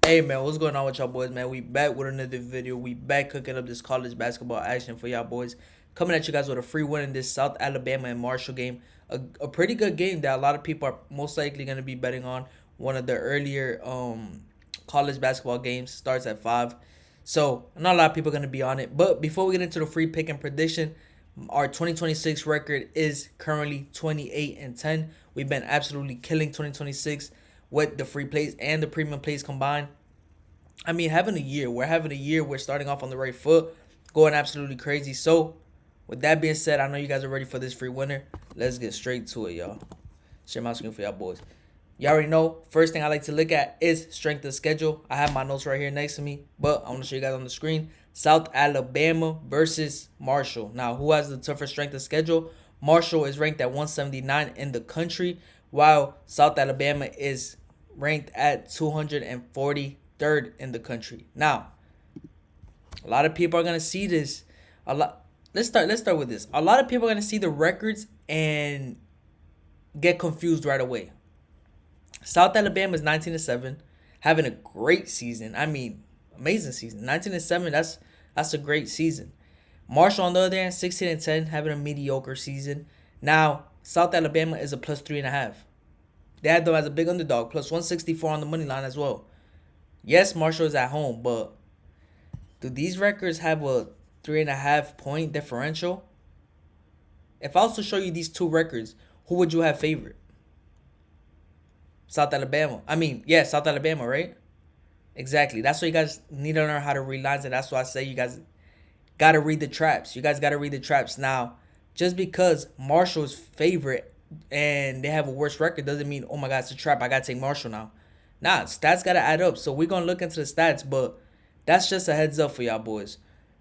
Hey man, what's going on with y'all boys, man? We back with another video. We back cooking up this college basketball action for y'all boys. Coming at you guys with a free win in this South Alabama and Marshall game. A pretty good game that a lot of people are most likely going to be betting on. One of the earlier college basketball games starts at 5. So, not a lot of people are going to be on it. But before we get into the free pick and prediction, our 2026 record is currently 28-10. We've been absolutely killing 2026 with the free plays and the premium plays combined. I mean, having a year. We're having a year. We're starting off on the right foot, going absolutely crazy. So, with that being said, I know you guys are ready for this free winner. Let's get straight to it, y'all. Share my screen for y'all boys. You already know, first thing I like to look at is strength of schedule. I have my notes right here next to me, but I want to show you guys on the screen. South Alabama versus Marshall. Now, who has the tougher strength of schedule? Marshall is ranked at 179 in the country, while South Alabama is ranked at 243rd in the country. Now, a lot of people are gonna see this. A lot. Let's start with this. A lot of people are gonna see the records and get confused right away. South Alabama is 19-7, having a great season. I mean, amazing season. 19-7. That's a great season. Marshall on the other hand, 16-10, having a mediocre season. Now, South Alabama is a plus 3.5. They had them as a big underdog, plus 164 on the money line as well. Yes, Marshall is at home, but do these records have a 3.5 point differential? If I also show you these two records, who would you have favored? South Alabama. I mean, yeah, South Alabama, right? Exactly. That's why you guys need to learn how to read lines, and that's why I say you guys gotta read the traps. You guys gotta read the traps. Now, just because Marshall's favorite and they have a worse record doesn't mean, oh my god, it's a trap. I gotta take Marshall now. Nah, stats gotta add up. So we're gonna look into the stats, but that's just a heads up for y'all boys.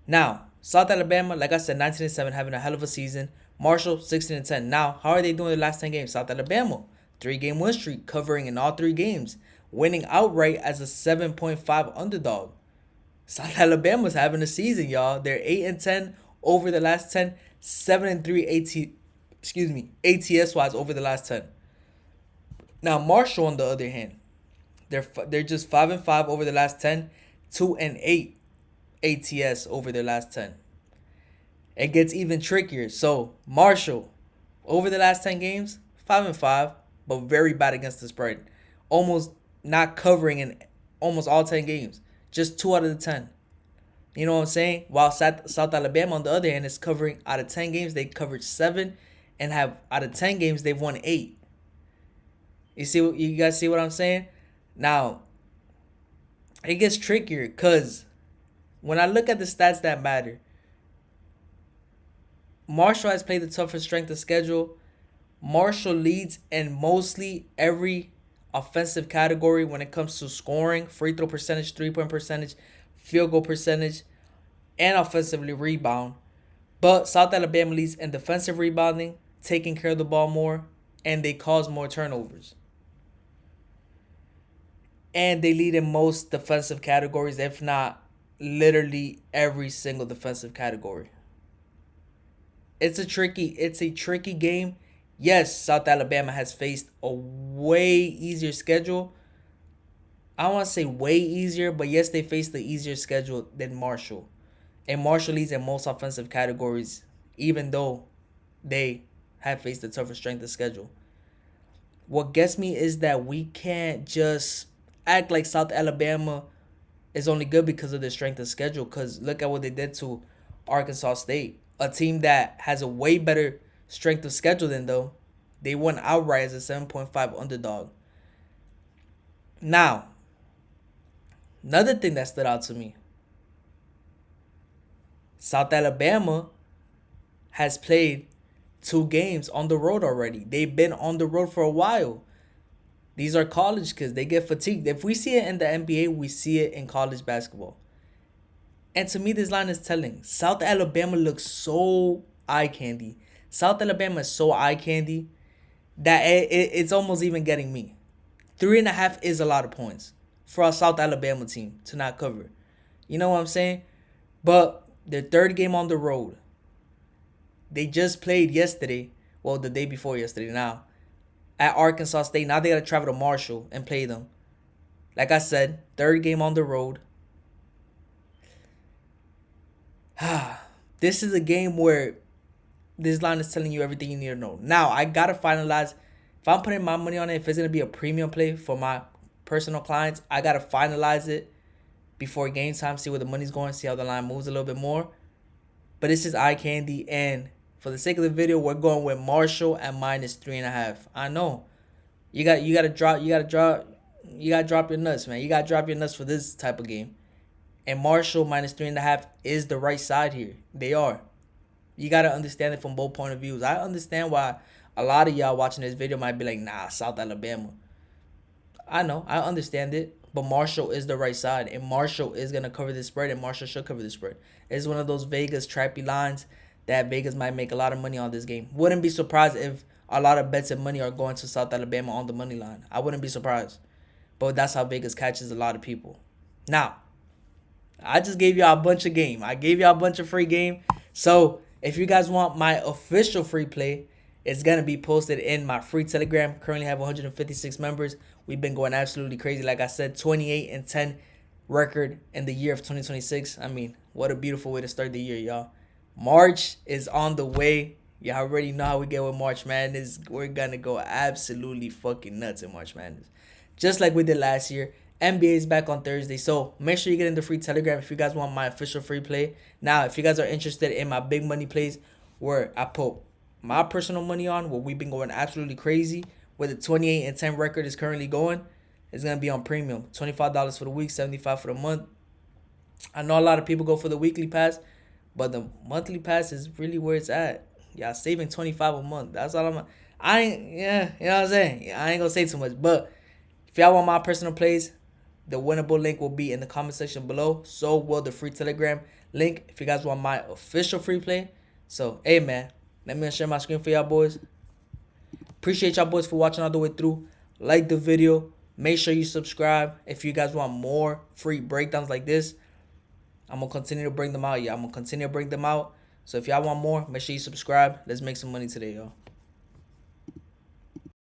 Now, South Alabama, like I said, 19-7, having a hell of a season. Marshall, 16-10. Now, how are they doing the last 10 games? South Alabama, 3-game win streak, covering in all 3 games, winning outright as a 7.5 underdog. South Alabama's having a season, y'all. They're 8-10 over the last 10, 7-3 ATS wise over the last 10. Now Marshall on the other hand, they're just 5-5 over the last 10, 2-8 ATS over their last 10. It gets even trickier. So Marshall over the last 10 games, 5-5, but very bad against the spread. Almost not covering in almost all 10 games. Just 2 out of the 10. You know what I'm saying? While South Alabama, on the other hand, is covering out of 10 games, they covered 7, and have out of 10 games, they've won 8. You guys see what I'm saying? Now, it gets trickier because when I look at the stats that matter, Marshall has played the toughest strength of schedule. Marshall leads in mostly every offensive category when it comes to scoring, free throw percentage, 3-point percentage, field goal percentage, and offensively rebound. But South Alabama leads in defensive rebounding, taking care of the ball more, and they cause more turnovers. And they lead in most defensive categories, if not literally every single defensive category. It's a tricky game. Yes, South Alabama has faced a way easier schedule. I don't want to say way easier, but yes, they faced the easier schedule than Marshall. And Marshall leads in most offensive categories, even though they have faced the tougher strength of schedule. What gets me is that we can't just act like South Alabama is only good because of their strength of schedule. Because look at what they did to Arkansas State, a team that has a way better strength of schedule than them. They won outright as a 7.5 underdog. Now, another thing that stood out to me, South Alabama has played 2 games on the road already. They've been on the road for a while. These are college kids. They get fatigued. If we see it in the NBA, we see it in college basketball. And to me, this line is telling. South Alabama looks so eye candy. South Alabama is so eye candy that it's almost even getting me. 3.5 is a lot of points for a South Alabama team to not cover. You know what I'm saying? But their 3rd game on the road. They just played yesterday. Well, the day before yesterday now. At Arkansas State. Now they got to travel to Marshall and play them. Like I said, third game on the road. This is a game where this line is telling you everything you need to know. Now, I got to finalize. If I'm putting my money on it, if it's going to be a premium play for my personal clients, I got to finalize it before game time, see where the money's going, see how the line moves a little bit more. But this is eye candy, and for the sake of the video, we're going with Marshall at -3.5. I know you gotta drop your nuts, man. You gotta drop your nuts for this type of game. And Marshall -3.5 is the right side here. They are. You gotta understand it from both point of views. I understand why a lot of y'all watching this video might be like, nah, South Alabama. I know, I understand it. But Marshall is the right side, and Marshall is gonna cover the spread, and Marshall should cover the spread. It's one of those Vegas trappy lines that Vegas might make a lot of money on this game. Wouldn't be surprised if a lot of bets and money are going to South Alabama on the money line. I wouldn't be surprised. But that's how Vegas catches a lot of people. Now, I just gave y'all a bunch of game. I gave y'all a bunch of free game. So if you guys want my official free play, it's going to be posted in my free Telegram. Currently have 156 members. We've been going absolutely crazy. Like I said, 28-10 record in the year of 2026. I mean, what a beautiful way to start the year, y'all. March is on the way. Y'all already know how we get with March Madness. We're going to go absolutely fucking nuts in March Madness. Just like we did last year. NBA is back on Thursday, so make sure you get in the free Telegram if you guys want my official free play. Now, if you guys are interested in my big money plays, where I put my personal money on, where we've been going absolutely crazy, where the 28-10 record is currently going, it's going to be on premium. $25 for the week, $75 for the month. I know a lot of people go for the weekly pass, but the monthly pass is really where it's at. Y'all saving $25 a month. That's all you know what I'm saying? I ain't going to say too much, but if y'all want my personal plays, the winnable link will be in the comment section below. So will the free Telegram link if you guys want my official free play. So, hey, man, let me share my screen for y'all boys. Appreciate y'all boys for watching all the way through. Like the video. Make sure you subscribe if you guys want more free breakdowns like this. I'm going to continue to bring them out. Yeah, I'm going to continue to bring them out. So if y'all want more, make sure you subscribe. Let's make some money today, y'all.